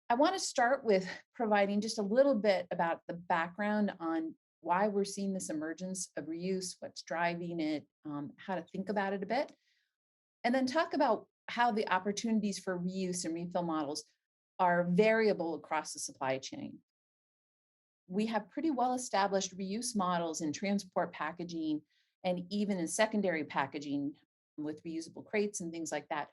I want to start with providing just a little bit about the background on why we're seeing this emergence of reuse, what's driving it, how to think about it a bit, and then talk about how the opportunities for reuse and refill models are variable across the supply chain. We have pretty well established reuse models in transport packaging and even in secondary packaging with reusable crates and things like that.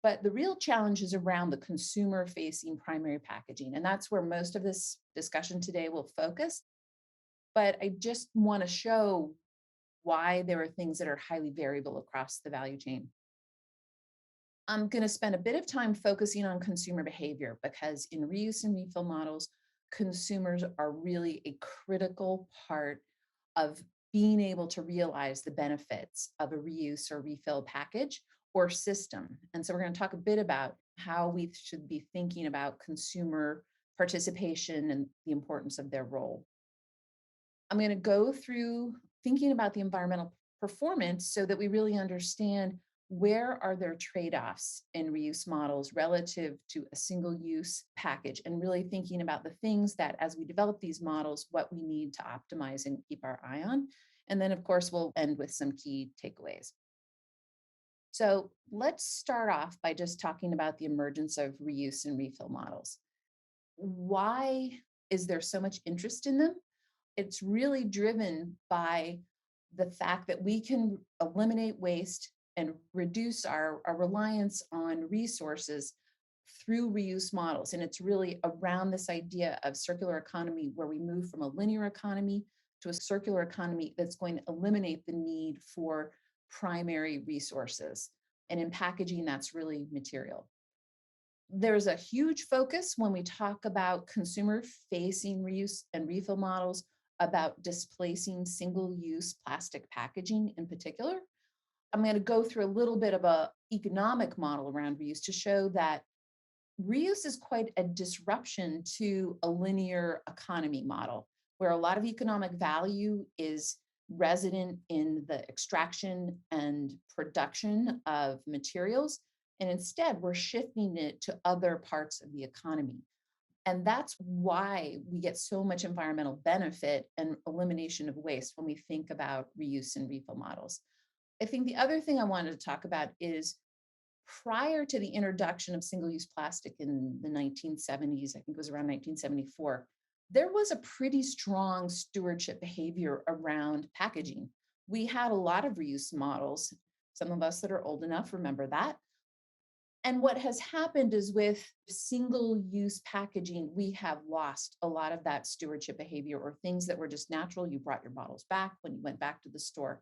But the real challenge is around the consumer facing primary packaging. And that's where most of this discussion today will focus. But I just want to show why there are things that are highly variable across the value chain. I'm going to spend a bit of time focusing on consumer behavior because in reuse and refill models, consumers are really a critical part of being able to realize the benefits of a reuse or refill package or system. And so we're going to talk a bit about how we should be thinking about consumer participation and the importance of their role. I'm going to go through thinking about the environmental performance so that we really understand where are there trade-offs in reuse models relative to a single use package, and really thinking about the things that as we develop these models, what we need to optimize and keep our eye on. And then of course, we'll end with some key takeaways. So let's start off by just talking about the emergence of reuse and refill models. Why is there so much interest in them? It's really driven by the fact that we can eliminate waste and reduce our reliance on resources through reuse models. And it's really around this idea of circular economy, where we move from a linear economy to a circular economy that's going to eliminate the need for primary resources. And in packaging, that's really material. There's a huge focus when we talk about consumer facing reuse and refill models about displacing single use plastic packaging in particular. I'm going to go through a little bit of a economic model around reuse to show that reuse is quite a disruption to a linear economy model, where a lot of economic value is resident in the extraction and production of materials. And instead, we're shifting it to other parts of the economy. And that's why we get so much environmental benefit and elimination of waste when we think about reuse and refill models. I think the other thing I wanted to talk about is prior to the introduction of single-use plastic in the 1970s, I think it was around 1974, there was a pretty strong stewardship behavior around packaging. We had a lot of reuse models. Some of us that are old enough remember that. And what has happened is with single-use packaging, we have lost a lot of that stewardship behavior, or things that were just natural. You brought your bottles back when you went back to the store.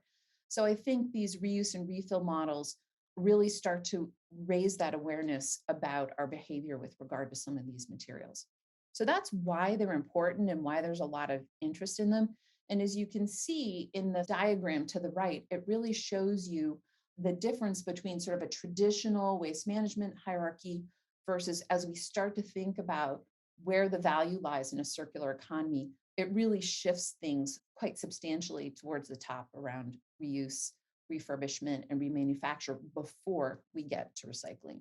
So I think these reuse and refill models really start to raise that awareness about our behavior with regard to some of these materials. So that's why they're important and why there's a lot of interest in them. And as you can see in the diagram to the right, it really shows you the difference between sort of a traditional waste management hierarchy versus, as we start to think about where the value lies in a circular economy, it really shifts things quite substantially towards the top around reuse, refurbishment, and remanufacture before we get to recycling.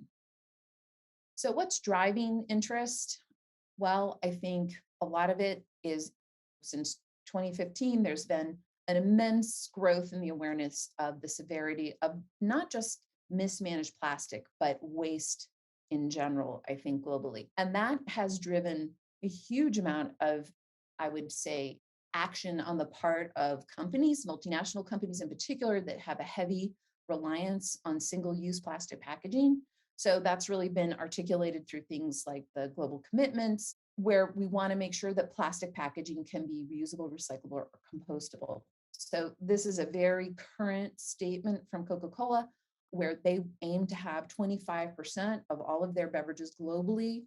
So what's driving interest? Well, I think a lot of it is, since 2015, there's been an immense growth in the awareness of the severity of not just mismanaged plastic, but waste in general, I think globally. And that has driven a huge amount of, I would say, action on the part of companies, multinational companies in particular, that have a heavy reliance on single-use plastic packaging. So that's really been articulated through things like the global commitments, where we want to make sure that plastic packaging can be reusable, recyclable, or compostable. So this is a very current statement from Coca-Cola, where they aim to have 25% of all of their beverages globally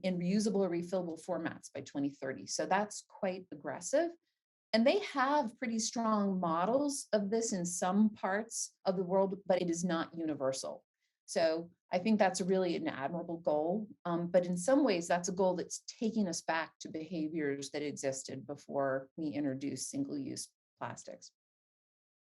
in reusable or refillable formats by 2030. So that's quite aggressive. And they have pretty strong models of this in some parts of the world, but it is not universal. So I think that's really an admirable goal. But in some ways, that's a goal that's taking us back to behaviors that existed before we introduced single-use plastics.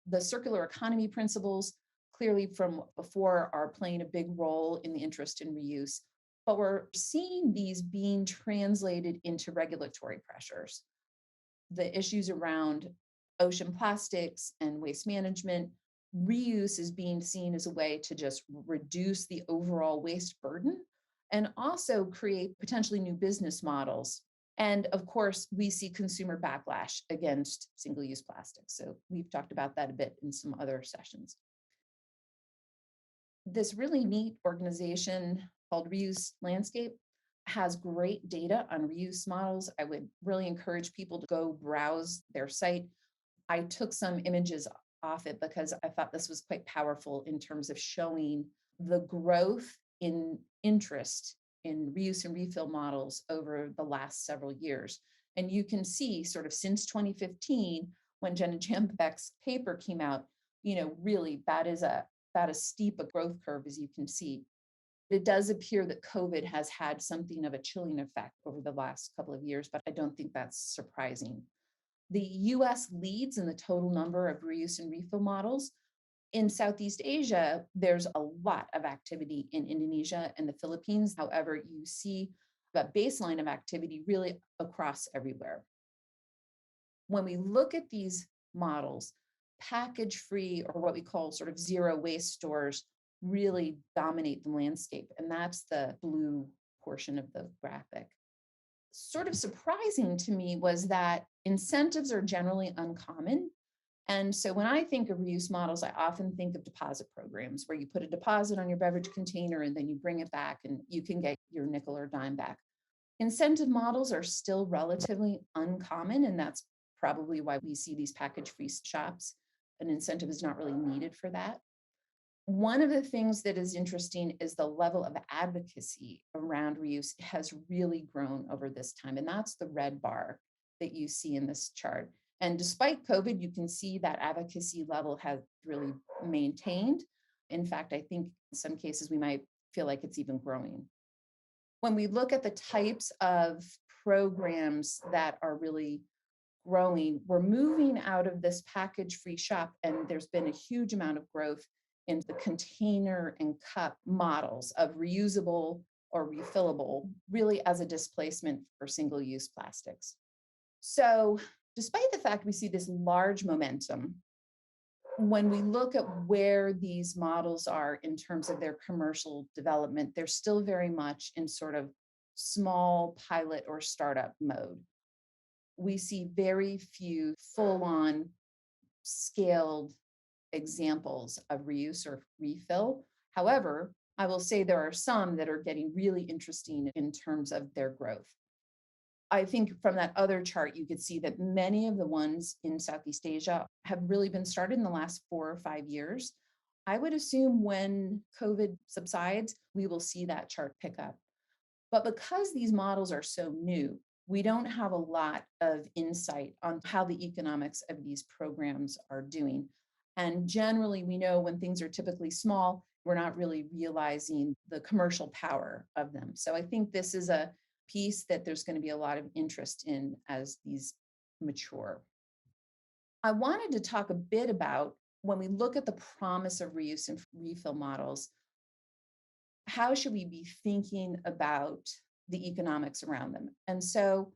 The circular economy principles, clearly from before, are playing a big role in the interest in reuse. but we're seeing these being translated into regulatory pressures. The issues around ocean plastics and waste management, reuse is being seen as a way to just reduce the overall waste burden and also create potentially new business models. And of course, we see consumer backlash against single use plastics. So we've talked about that a bit in some other sessions. This really neat organization called Reuse Landscape has great data on reuse models. I would really encourage people to go browse their site. I took some images off it because I thought this was quite powerful in terms of showing the growth in interest in reuse and refill models over the last several years. And you can see sort of since 2015, when Jenna Jambeck's paper came out, really that is steep a growth curve, as you can see. It does appear that COVID has had something of a chilling effect over the last couple of years, but I don't think that's surprising. The US leads in the total number of reuse and refill models. In Southeast Asia, there's a lot of activity in Indonesia and the Philippines. However, you see a baseline of activity really across everywhere. When we look at these models, package free or what we call sort of zero waste stores really dominate the landscape. And that's the blue portion of the graphic. Sort of surprising to me was that incentives are generally uncommon. And so when I think of reuse models, I often think of deposit programs where you put a deposit on your beverage container and then you bring it back and you can get your nickel or dime back. Incentive models are still relatively uncommon, and that's probably why we see these package-free shops. An incentive is not really needed for that. One of the things that is interesting is the level of advocacy around reuse has really grown over this time, and that's the red bar that you see in this chart. And despite COVID, you can see that advocacy level has really maintained. In fact, I think in some cases we might feel like it's even growing. When we look at the types of programs that are really growing, we're moving out of this package-free shop, and there's been a huge amount of growth in the container and cup models of reusable or refillable, really as a displacement for single-use plastics. So despite the fact we see this large momentum, when we look at where these models are in terms of their commercial development, they're still very much in sort of small pilot or startup mode. We see very few full-on scaled examples of reuse or refill. However, I will say there are some that are getting really interesting in terms of their growth. I think from that other chart, you could see that many of the ones in Southeast Asia have really been started in the last 4 or 5 years. I would assume when COVID subsides, we will see that chart pick up. But because these models are so new, we don't have a lot of insight on how the economics of these programs are doing. And generally, we know when things are typically small, we're not really realizing the commercial power of them. So I think this is a piece that there's going to be a lot of interest in as these mature. I wanted to talk a bit about when we look at the promise of reuse and refill models, how should we be thinking about the economics around them? And so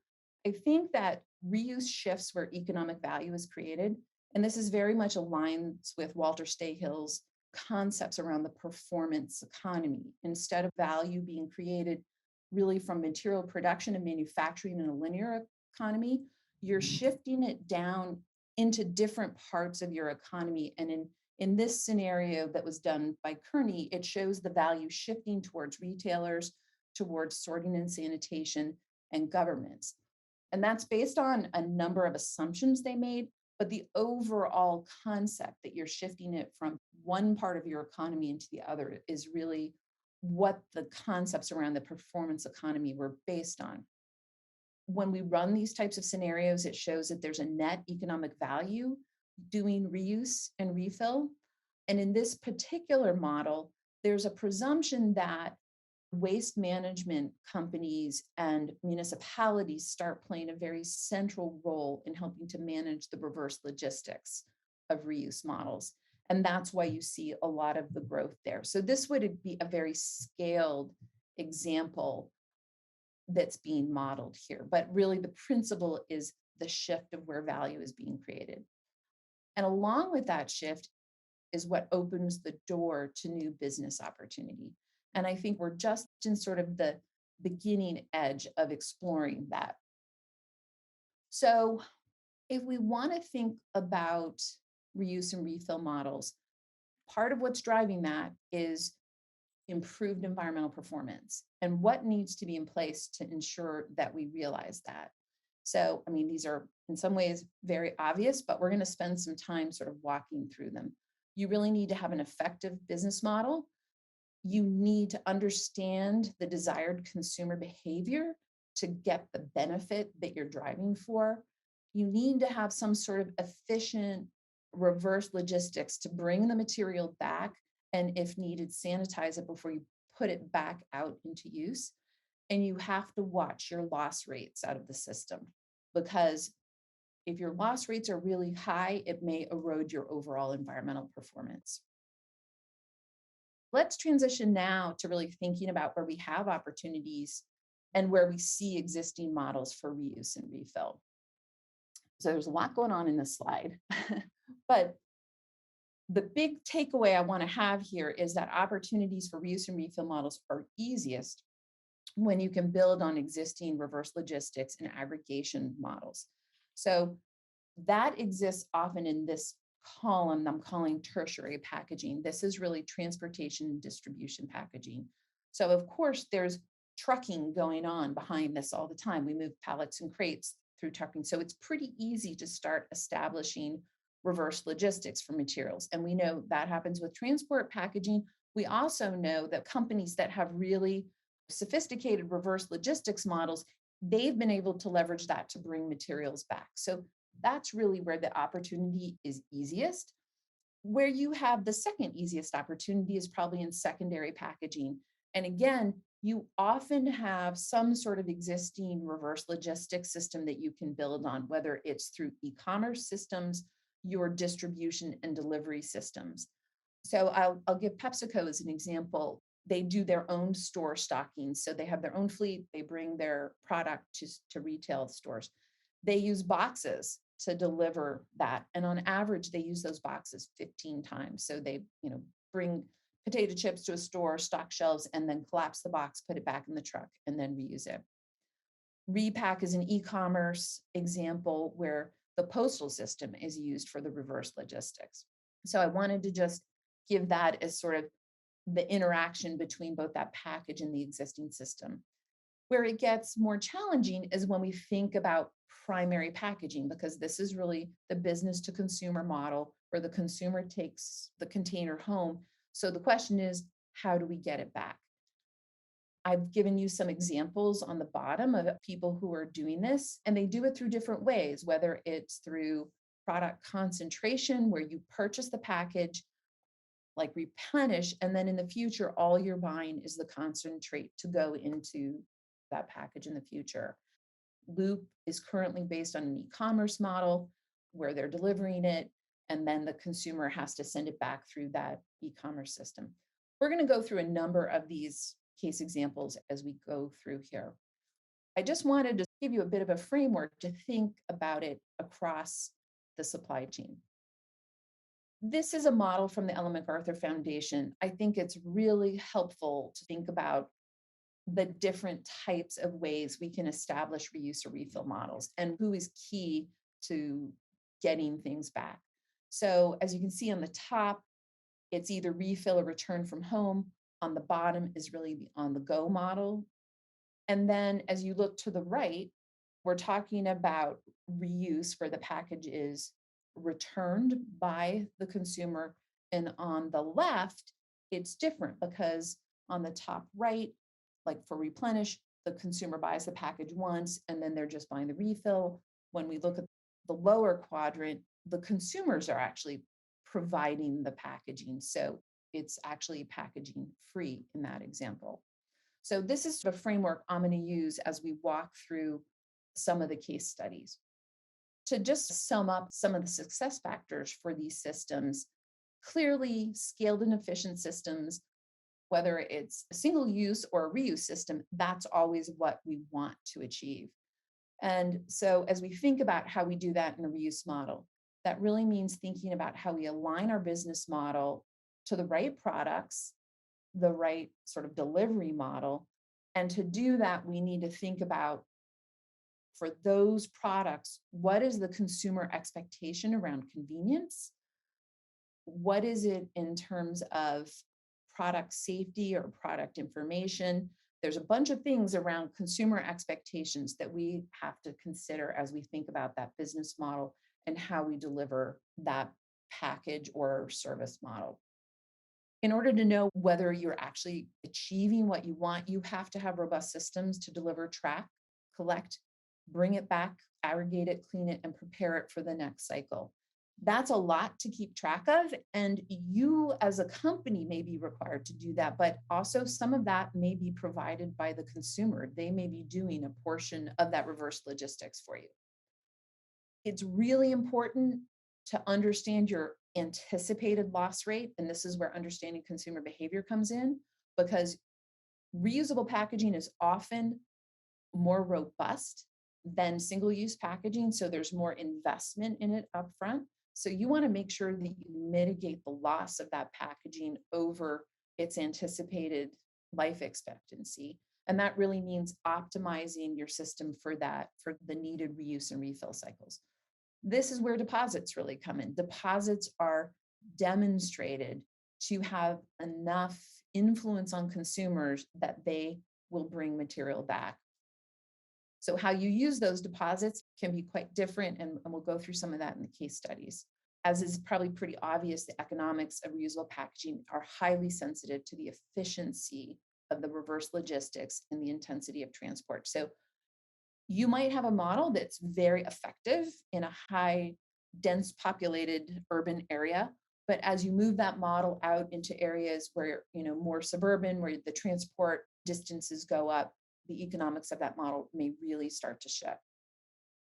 I think that reuse shifts where economic value is created. And this is very much aligns with Walter Stayhill's concepts around the performance economy. Instead of value being created really from material production and manufacturing in a linear economy, you're shifting it down into different parts of your economy. And in this scenario that was done by Kearney, it shows the value shifting towards retailers, towards sorting and sanitation, and governments. And that's based on a number of assumptions they made, but the overall concept that you're shifting it from one part of your economy into the other is really what the concepts around the performance economy were based on. When we run these types of scenarios, it shows that there's a net economic value doing reuse and refill. And in this particular model, there's a presumption that waste management companies and municipalities start playing a very central role in helping to manage the reverse logistics of reuse models. And that's why you see a lot of the growth there. So this would be a very scaled example that's being modeled here. But really, the principle is the shift of where value is being created. And along with that shift is what opens the door to new business opportunity. And I think we're just in sort of the beginning edge of exploring that. So, if we want to think about reuse and refill models, part of what's driving that is improved environmental performance and what needs to be in place to ensure that we realize that. So, I mean, these are in some ways very obvious, but we're going to spend some time sort of walking through them. You really need to have an effective business model. You need to understand the desired consumer behavior to get the benefit that you're driving for. You need to have some sort of efficient reverse logistics to bring the material back and, if needed, sanitize it before you put it back out into use. And you have to watch your loss rates out of the system, because if your loss rates are really high, it may erode your overall environmental performance. Let's transition now to really thinking about where we have opportunities and where we see existing models for reuse and refill. So there's a lot going on in this slide, but the big takeaway I want to have here is that opportunities for reuse and refill models are easiest when you can build on existing reverse logistics and aggregation models. So that exists often in this column I'm calling tertiary packaging. This is really transportation and distribution packaging. So of course, there's trucking going on behind this all the time. We move pallets and crates through trucking. So it's pretty easy to start establishing reverse logistics for materials. And we know that happens with transport packaging. We also know that companies that have really sophisticated reverse logistics models, they've been able to leverage that to bring materials back. So that's really where the opportunity is easiest. Where you have the second easiest opportunity is probably in secondary packaging. And again, you often have some sort of existing reverse logistics system that you can build on, whether it's through e-commerce systems, your distribution and delivery systems. So I'll give PepsiCo as an example. They do their own store stocking. So they have their own fleet. They bring their product to retail stores. They use boxes to deliver that. And on average, they use those boxes 15 times. So they, bring potato chips to a store, stock shelves, and then collapse the box, put it back in the truck, and then reuse it. Repack is an e-commerce example where the postal system is used for the reverse logistics. So I wanted to just give that as sort of the interaction between both that package and the existing system. Where it gets more challenging is when we think about primary packaging, because this is really the business to consumer model where the consumer takes the container home. So the question is, how do we get it back? I've given you some examples on the bottom of people who are doing this, and they do it through different ways, whether it's through product concentration, where you purchase the package, like replenish, and then in the future, all you're buying is the concentrate to go into that package in the future. Loop is currently based on an e-commerce model where they're delivering it, and then the consumer has to send it back through that e-commerce system. We're going to go through a number of these case examples as we go through here. I just wanted to give you a bit of a framework to think about it across the supply chain. This is a model from the Ellen MacArthur Foundation. I think it's really helpful to think about the different types of ways we can establish reuse or refill models and who is key to getting things back. So as you can see on the top, it's either refill or return from home. On the bottom is really the on-the-go model. And then as you look to the right, we're talking about reuse where the package is returned by the consumer. And on the left, it's different because on the top right, like for replenish, the consumer buys the package once and then they're just buying the refill. When we look at the lower quadrant, the consumers are actually providing the packaging. So it's actually packaging free in that example. So this is the framework I'm going to use as we walk through some of the case studies. To just sum up some of the success factors for these systems, clearly scaled and efficient systems whether it's a single use or a reuse system, that's always what we want to achieve. And so, as we think about how we do that in a reuse model, that really means thinking about how we align our business model to the right products, the right sort of delivery model. And to do that, we need to think about for those products, what is the consumer expectation around convenience? What is it in terms of product safety or product information? There's a bunch of things around consumer expectations that we have to consider as we think about that business model and how we deliver that package or service model. In order to know whether you're actually achieving what you want, you have to have robust systems to deliver, track, collect, bring it back, aggregate it, clean it, and prepare it for the next cycle. That's a lot to keep track of. And you, as a company, may be required to do that. But also, some of that may be provided by the consumer. They may be doing a portion of that reverse logistics for you. It's really important to understand your anticipated loss rate. And this is where understanding consumer behavior comes in, because reusable packaging is often more robust than single-use packaging. So there's more investment in it upfront. So you want to make sure that you mitigate the loss of that packaging over its anticipated life expectancy. And that really means optimizing your system for that, for the needed reuse and refill cycles. This is where deposits really come in. Deposits are demonstrated to have enough influence on consumers that they will bring material back. So how you use those deposits can be quite different, and we'll go through some of that in the case studies. As is probably pretty obvious, the economics of reusable packaging are highly sensitive to the efficiency of the reverse logistics and the intensity of transport. So you might have a model that's very effective in a high, dense populated urban area. But as you move that model out into areas where, more suburban, where the transport distances go up, the economics of that model may really start to shift.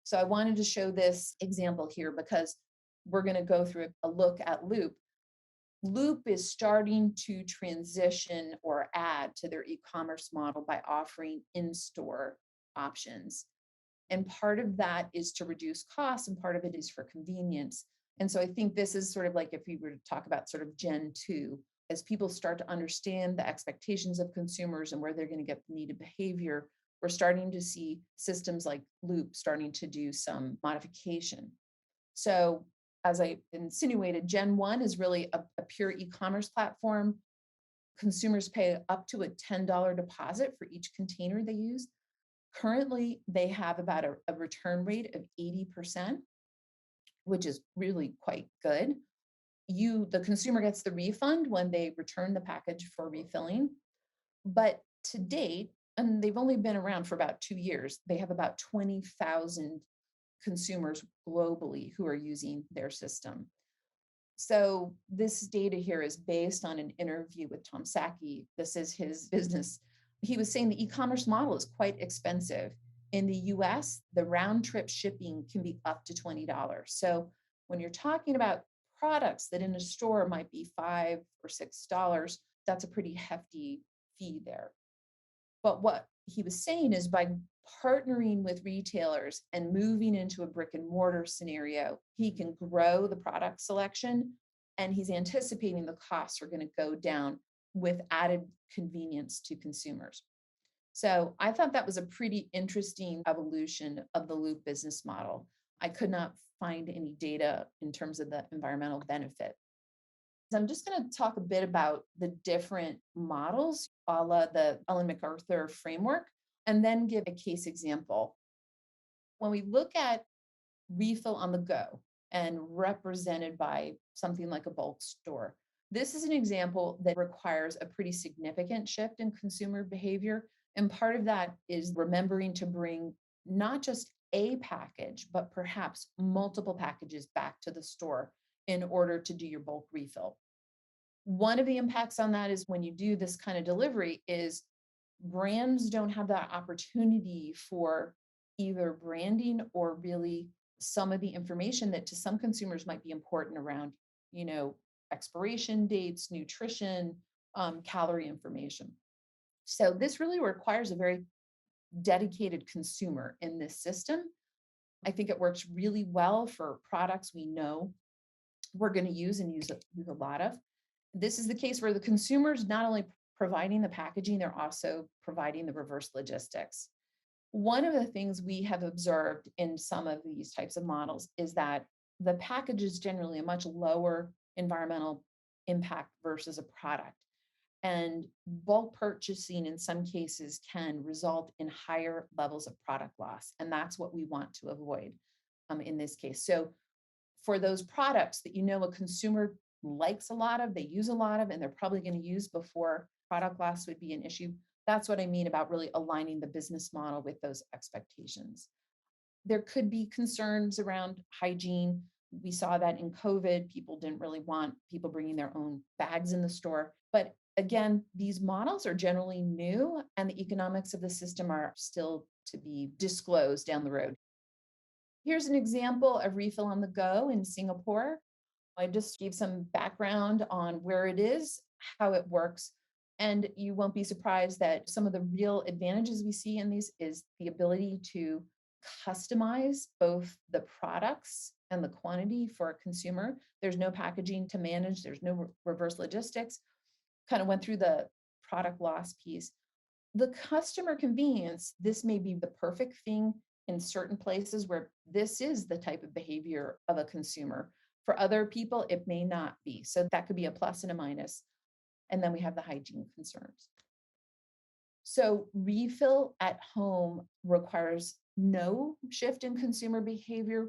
So I wanted to show this example here because we're going to go through a look at Loop. Loop is starting to transition or add to their e-commerce model by offering in-store options. And part of that is to reduce costs, and part of it is for convenience. And so I think this is sort of like if we were to talk about sort of Gen 2, as people start to understand the expectations of consumers and where they're going to get the needed behavior, we're starting to see systems like Loop starting to do some modification. So as I insinuated, Gen 1 is really a pure e-commerce platform. Consumers pay up to a $10 deposit for each container they use. Currently, they have about a return rate of 80%, which is really quite good. The consumer gets the refund when they return the package for refilling. But to date, and they've only been around for about 2 years, they have about 20,000 consumers globally who are using their system. So this data here is based on an interview with Tom Saki. This is his business. He was saying the e-commerce model is quite expensive. In the US, the round trip shipping can be up to $20. So when you're talking about products that in a store might be $5 or $6, that's a pretty hefty fee there. But what he was saying is by partnering with retailers and moving into a brick and mortar scenario, he can grow the product selection, and he's anticipating the costs are going to go down with added convenience to consumers. So I thought that was a pretty interesting evolution of the Loop business model. I could not find any data in terms of the environmental benefit. So I'm just going to talk a bit about the different models, a la the Ellen MacArthur framework, and then give a case example. When we look at refill on the go and represented by something like a bulk store, this is an example that requires a pretty significant shift in consumer behavior. And part of that is remembering to bring not just a package, but perhaps multiple packages back to the store in order to do your bulk refill. One of the impacts on that is when you do this kind of delivery is brands don't have that opportunity for either branding or really some of the information that to some consumers might be important around, expiration dates, nutrition, calorie information. So this really requires a very dedicated consumer in this system. I think it works really well for products we know we're going to use and use a lot of. This is the case where the consumer's not only providing the packaging, they're also providing the reverse logistics. One of the things we have observed in some of these types of models is that the package is generally a much lower environmental impact versus a product. And bulk purchasing in some cases can result in higher levels of product loss. And that's what we want to avoid in this case. So for those products that you know a consumer likes a lot of, they use a lot of, and they're probably going to use before product loss would be an issue. That's what I mean about really aligning the business model with those expectations. There could be concerns around hygiene. We saw that in COVID. People didn't really want people bringing their own bags in the store. But again, these models are generally new, and the economics of the system are still to be disclosed down the road. Here's an example of refill on the go in Singapore. I just gave some background on where it is, how it works, and you won't be surprised that some of the real advantages we see in these is the ability to customize both the products and the quantity for a consumer. There's no packaging to manage, there's no reverse logistics. Kind of went through the product loss piece. The customer convenience, this may be the perfect thing in certain places where this is the type of behavior of a consumer. For other people, it may not be. So that could be a plus and a minus. And then we have the hygiene concerns. So refill at home requires no shift in consumer behavior,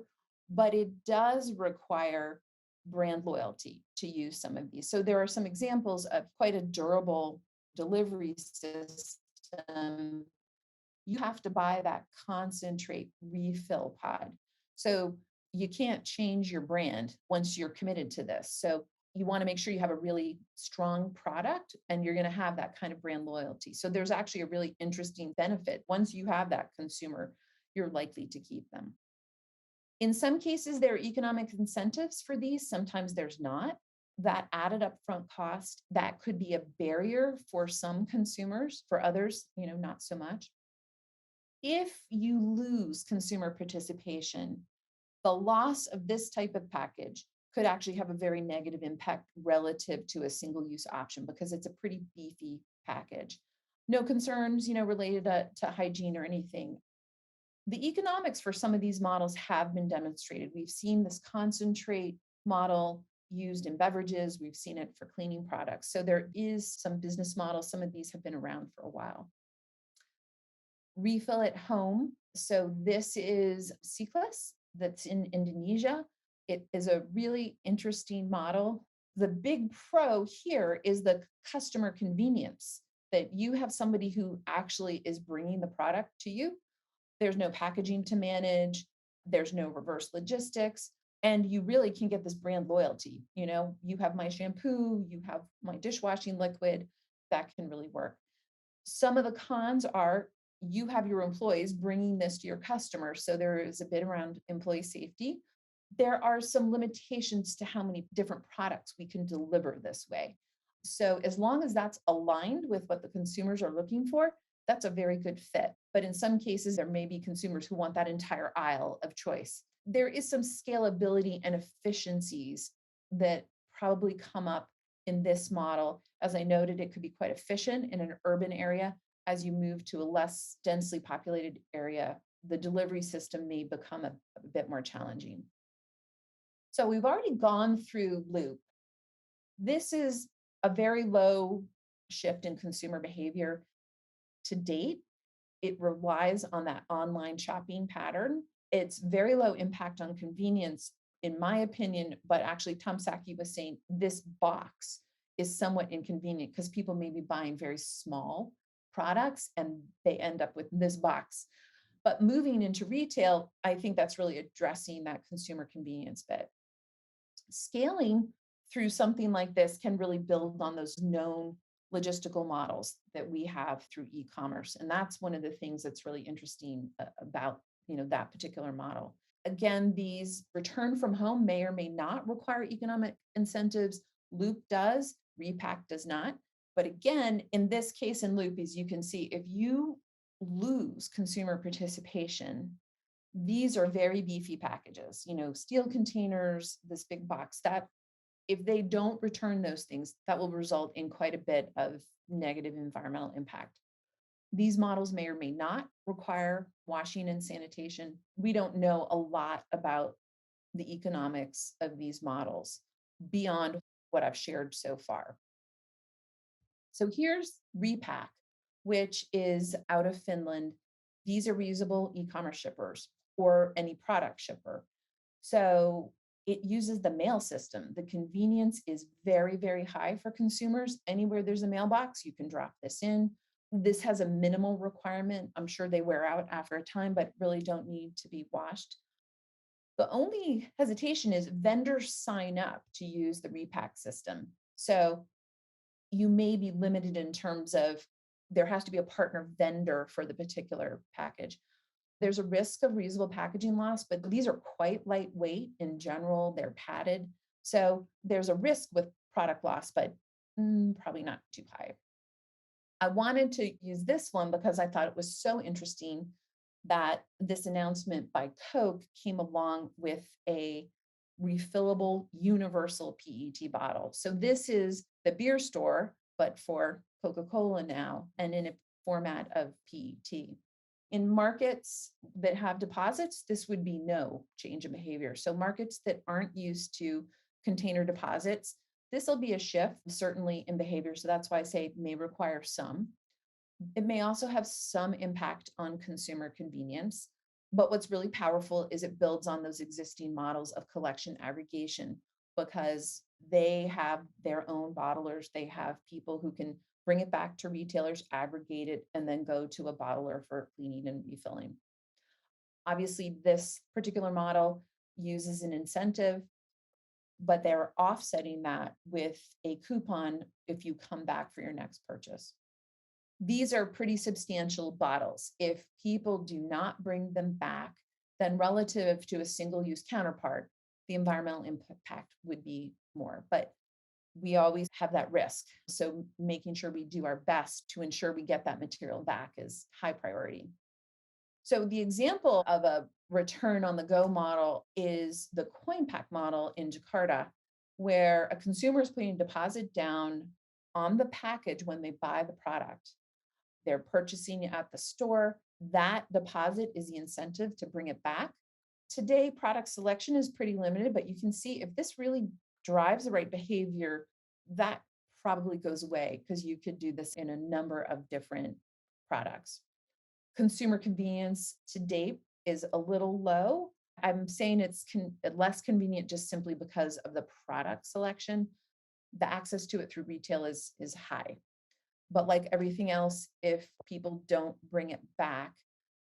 but it does require brand loyalty to use some of these. So there are some examples of quite a durable delivery system. You have to buy that concentrate refill pod. So you can't change your brand once you're committed to this. So you want to make sure you have a really strong product and you're going to have that kind of brand loyalty. So there's actually a really interesting benefit. Once you have that consumer, you're likely to keep them. In some cases, there are economic incentives for these. Sometimes there's not. That added upfront cost, that could be a barrier for some consumers, for others, not so much. If you lose consumer participation, the loss of this type of package could actually have a very negative impact relative to a single-use option because it's a pretty beefy package. No concerns, related to hygiene or anything. The economics for some of these models have been demonstrated. We've seen this concentrate model used in beverages. We've seen it for cleaning products. So there is some business models. Some of these have been around for a while. Refill at home. So this is Siklas that's in Indonesia. It is a really interesting model. The big pro here is the customer convenience, that you have somebody who actually is bringing the product to you. There's no packaging to manage. There's no reverse logistics. And you really can get this brand loyalty. You have my shampoo, you have my dishwashing liquid. That can really work. Some of the cons are you have your employees bringing this to your customers. So there is a bit around employee safety. There are some limitations to how many different products we can deliver this way. So as long as that's aligned with what the consumers are looking for, that's a very good fit. But in some cases, there may be consumers who want that entire aisle of choice. There is some scalability and efficiencies that probably come up in this model. As I noted, it could be quite efficient in an urban area. As you move to a less densely populated area, the delivery system may become a bit more challenging. So we've already gone through Loop. This is a very low shift in consumer behavior to date. It relies on that online shopping pattern. It's very low impact on convenience, in my opinion, but actually Tom Saki was saying this box is somewhat inconvenient because people may be buying very small products and they end up with this box. But moving into retail, I think that's really addressing that consumer convenience bit. Scaling through something like this can really build on those known logistical models that we have through e-commerce. And that's one of the things that's really interesting about that particular model. Again, these return from home may or may not require economic incentives. Loop does, Repack does not. But again, in this case and loop, as you can see, if you lose consumer participation, these are very beefy packages, steel containers, this big box, that if they don't return those things, that will result in quite a bit of negative environmental impact. These models may or may not require washing and sanitation. We don't know a lot about the economics of these models beyond what I've shared so far. So here's Repack, which is out of Finland. These are reusable e-commerce shippers or any product shipper. So it uses the mail system. The convenience is very, very high for consumers. Anywhere there's a mailbox, you can drop this in. This has a minimal requirement. I'm sure they wear out after a time, but really don't need to be washed. The only hesitation is vendors sign up to use the Repack system. So you may be limited in terms of there has to be a partner vendor for the particular package. There's a risk of reusable packaging loss, but these are quite lightweight in general. They're padded. So there's a risk with product loss, but probably not too high. I wanted to use this one because I thought it was so interesting that this announcement by Coke came along with a refillable universal PET bottle. So this is the beer store, but for Coca-Cola now, and in a format of PET. In markets that have deposits, this would be no change in behavior. So markets that aren't used to container deposits, this will be a shift, certainly in behavior. So that's why I say it may require some. It may also have some impact on consumer convenience. But what's really powerful is it builds on those existing models of collection aggregation because they have their own bottlers. They have people who can bring it back to retailers, aggregate it, and then go to a bottler for cleaning and refilling. Obviously, this particular model uses an incentive, but they're offsetting that with a coupon if you come back for your next purchase. These are pretty substantial bottles. If people do not bring them back, then relative to a single-use counterpart, the environmental impact would be more. But we always have that risk. So making sure we do our best to ensure we get that material back is high priority. So the example of a return on the go model is the coin pack model in Jakarta, where a consumer is putting a deposit down on the package when they buy the product. They're purchasing it at the store. That deposit is the incentive to bring it back. Today, product selection is pretty limited, but you can see if this really drives the right behavior, that probably goes away because you could do this in a number of different products. Consumer convenience to date is a little low. I'm saying it's less convenient just simply because of the product selection. The access to it through retail is high. But like everything else, if people don't bring it back,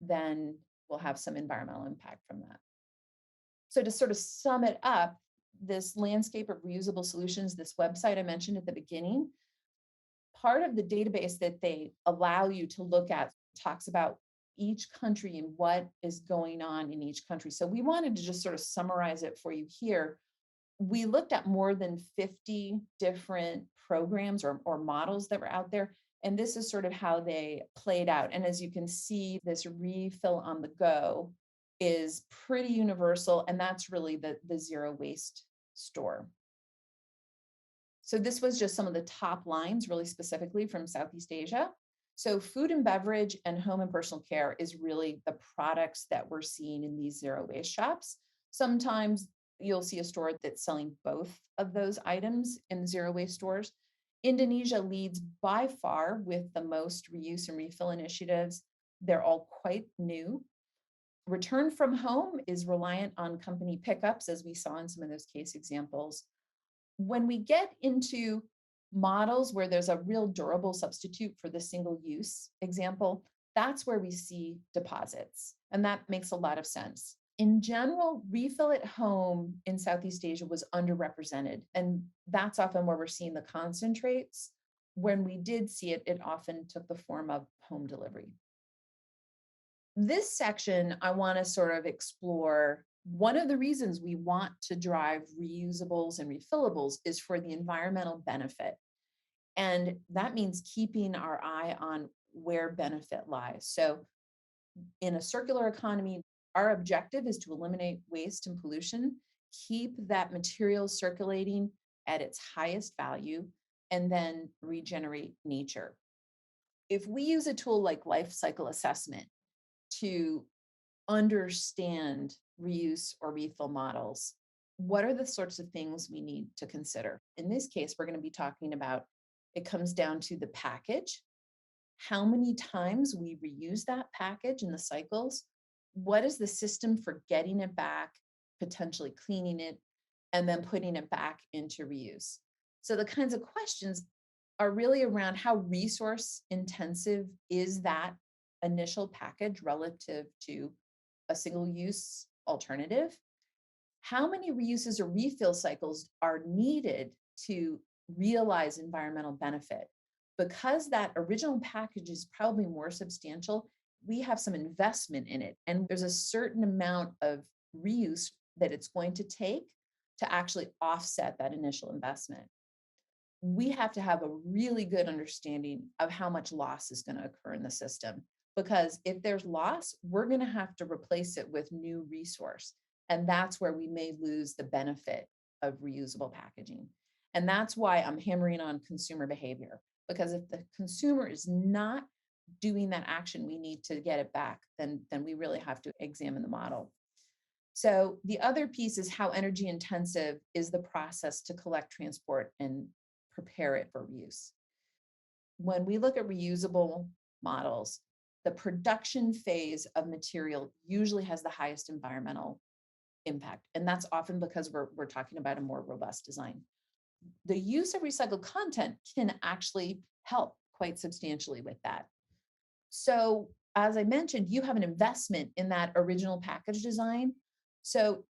then we'll have some environmental impact from that. So to sort of sum it up, this landscape of reusable solutions, this website I mentioned at the beginning, part of the database that they allow you to look at talks about each country and what is going on in each country. So we wanted to just sort of summarize it for you here. We looked at more than 50 different programs or models that were out there. And this is sort of how they played out. And as you can see, this refill on the go is pretty universal. And that's really the zero waste store. So this was just some of the top lines really specifically from Southeast Asia. So food and beverage and home and personal care is really the products that we're seeing in these zero waste shops. Sometimes you'll see a store that's selling both of those items in zero waste stores. Indonesia leads by far with the most reuse and refill initiatives. They're all quite new. Return from home is reliant on company pickups, as we saw in some of those case examples. When we get into models where there's a real durable substitute for the single use example, that's where we see deposits. And that makes a lot of sense. In general, refill at home in Southeast Asia was underrepresented. And that's often where we're seeing the concentrates. When we did see it, it often took the form of home delivery. This section, I want to sort of explore one of the reasons we want to drive reusables and refillables is for the environmental benefit. And that means keeping our eye on where benefit lies. So in a circular economy, our objective is to eliminate waste and pollution, keep that material circulating at its highest value, and then regenerate nature. If we use a tool like life cycle assessment to understand reuse or refill models, what are the sorts of things we need to consider? In this case, we're going to be talking about it comes down to the package, how many times we reuse that package in the cycles, what is the system for getting it back, potentially cleaning it, and then putting it back into reuse. So the kinds of questions are really around how resource intensive is that initial package relative to a single use alternative? How many reuses or refill cycles are needed to realize environmental benefit? Because that original package is probably more substantial, we have some investment in it. And there's a certain amount of reuse that it's going to take to actually offset that initial investment. We have to have a really good understanding of how much loss is going to occur in the system. Because if there's loss, we're going to have to replace it with new resource. And that's where we may lose the benefit of reusable packaging. And that's why I'm hammering on consumer behavior. Because if the consumer is not doing that action we need to get it back, then we really have to examine the model. So the other piece is how energy intensive is the process to collect, transport, and prepare it for reuse. When we look at reusable models, the production phase of material usually has the highest environmental impact. And that's often because we're talking about a more robust design. The use of recycled content can actually help quite substantially with that. So, as I mentioned, you have an investment in that original package design. So,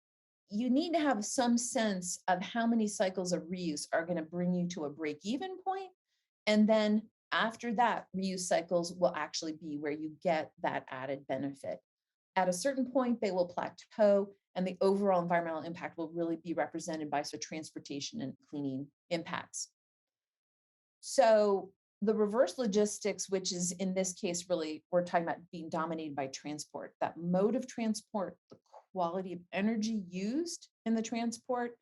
you need to have some sense of how many cycles of reuse are going to bring you to a break even point. And then after that, reuse cycles will actually be where you get that added benefit. At a certain point, they will plateau, and the overall environmental impact will really be represented by transportation and cleaning impacts. So the reverse logistics, which is in this case, really, we're talking about being dominated by transport, that mode of transport, the quality of energy used in the transport,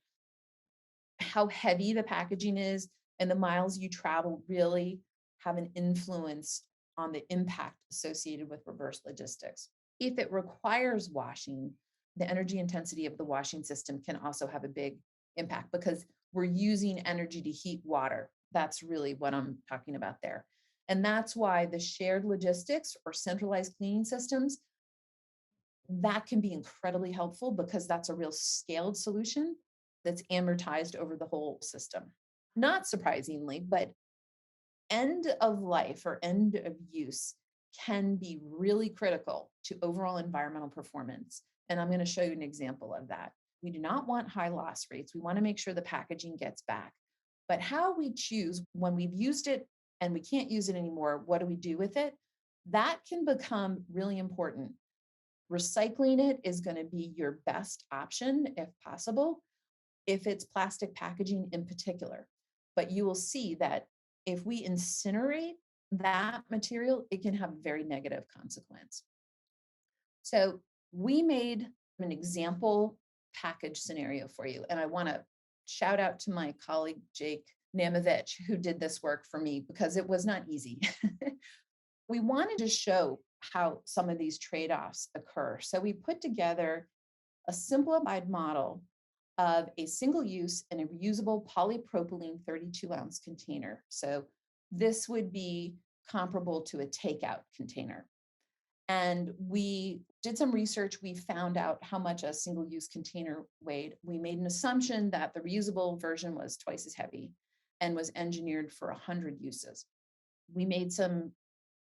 how heavy the packaging is, and the miles you travel really have an influence on the impact associated with reverse logistics. If it requires washing, the energy intensity of the washing system can also have a big impact because we're using energy to heat water. That's really what I'm talking about there. And that's why the shared logistics or centralized cleaning systems, that can be incredibly helpful because that's a real scaled solution that's amortized over the whole system. Not surprisingly, but end of life or end of use can be really critical to overall environmental performance. And I'm going to show you an example of that. We do not want high loss rates. We want to make sure the packaging gets back. But how we choose when we've used it and we can't use it anymore, what do we do with it? That can become really important. Recycling it is going to be your best option if possible, if it's plastic packaging in particular. But you will see that if we incinerate that material, it can have a very negative consequence. So we made an example package scenario for you. And I want to shout out to my colleague, Jake Namovich, who did this work for me because it was not easy. We wanted to show how some of these trade-offs occur. So we put together a simplified model of a single use and a reusable polypropylene 32-ounce container. So this would be comparable to a takeout container. And we did some research. We found out how much a single use container weighed. We made an assumption that the reusable version was twice as heavy and was engineered for 100 uses. We made some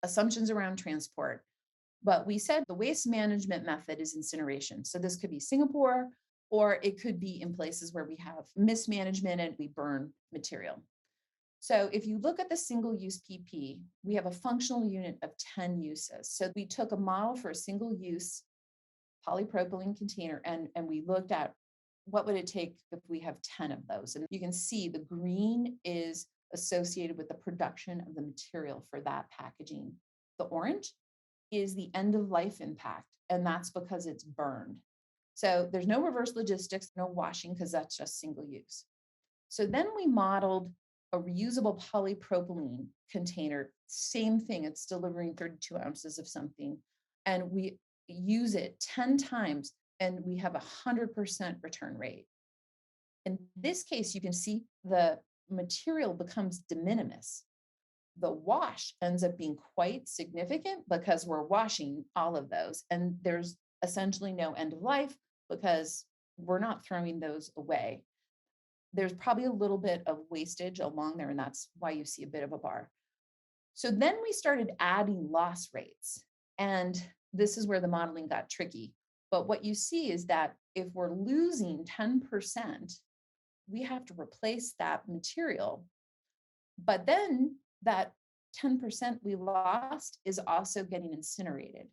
assumptions around transport, but we said the waste management method is incineration. So this could be Singapore, or it could be in places where we have mismanagement and we burn material. So if you look at the single-use PP, we have a functional unit of 10 uses. So we took a model for a single-use polypropylene container and we looked at what would it take if we have 10 of those. And you can see the green is associated with the production of the material for that packaging. The orange is the end of life impact, and that's because it's burned. So there's no reverse logistics, no washing, because that's just single use. So then we modeled a reusable polypropylene container, same thing, it's delivering 32 ounces of something. And we use it 10 times and we have 100% return rate. In this case, you can see the material becomes de minimis. The wash ends up being quite significant because we're washing all of those. And there's essentially no end of life because we're not throwing those away. There's probably a little bit of wastage along there, and that's why you see a bit of a bar. So then we started adding loss rates. And this is where the modeling got tricky. But what you see is that if we're losing 10%, we have to replace that material. But then that 10% we lost is also getting incinerated.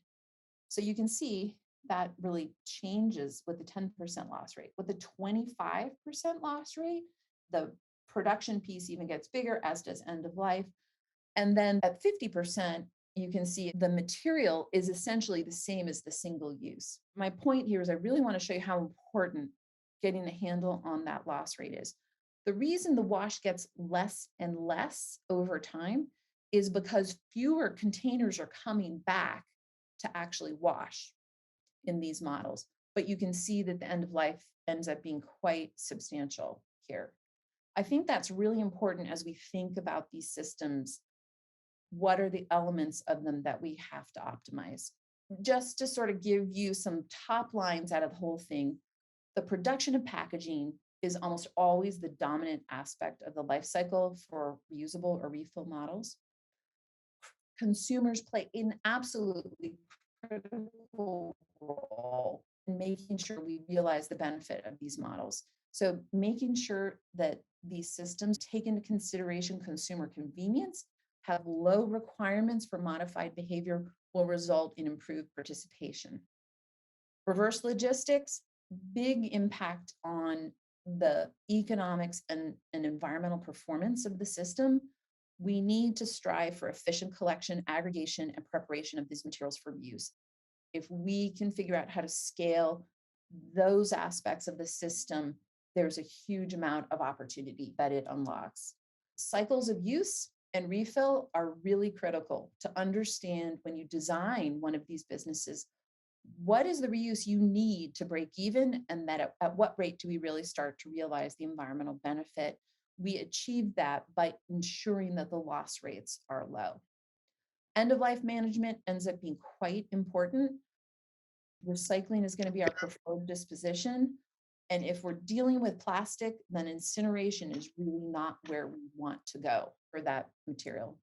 So you can see that really changes with the 10% loss rate. With the 25% loss rate, the production piece even gets bigger, as does end of life. And then at 50%, you can see the material is essentially the same as the single use. My point here is I really want to show you how important getting a handle on that loss rate is. The reason the wash gets less and less over time is because fewer containers are coming back to actually wash in these models. But you can see that the end of life ends up being quite substantial here. I think that's really important as we think about these systems. What are the elements of them that we have to optimize? Just to sort of give you some top lines out of the whole thing, the production of packaging is almost always the dominant aspect of the life cycle for reusable or refill models. Consumers play an absolutely critical role in making sure we realize the benefit of these models. So making sure that these systems take into consideration consumer convenience, have low requirements for modified behavior will result in improved participation. Reverse logistics, big impact on the economics and environmental performance of the system. We need to strive for efficient collection, aggregation, and preparation of these materials for reuse. If we can figure out how to scale those aspects of the system, there's a huge amount of opportunity that it unlocks. Cycles of use and refill are really critical to understand when you design one of these businesses. What is the reuse you need to break even, and that at what rate do we really start to realize the environmental benefit? We achieve that by ensuring that the loss rates are low. End of life management ends up being quite important. Recycling is going to be our preferred disposition. And if we're dealing with plastic, then incineration is really not where we want to go for that material.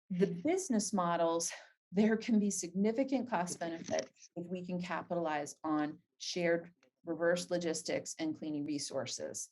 The business models, there can be significant cost benefit if we can capitalize on shared reverse logistics and cleaning resources.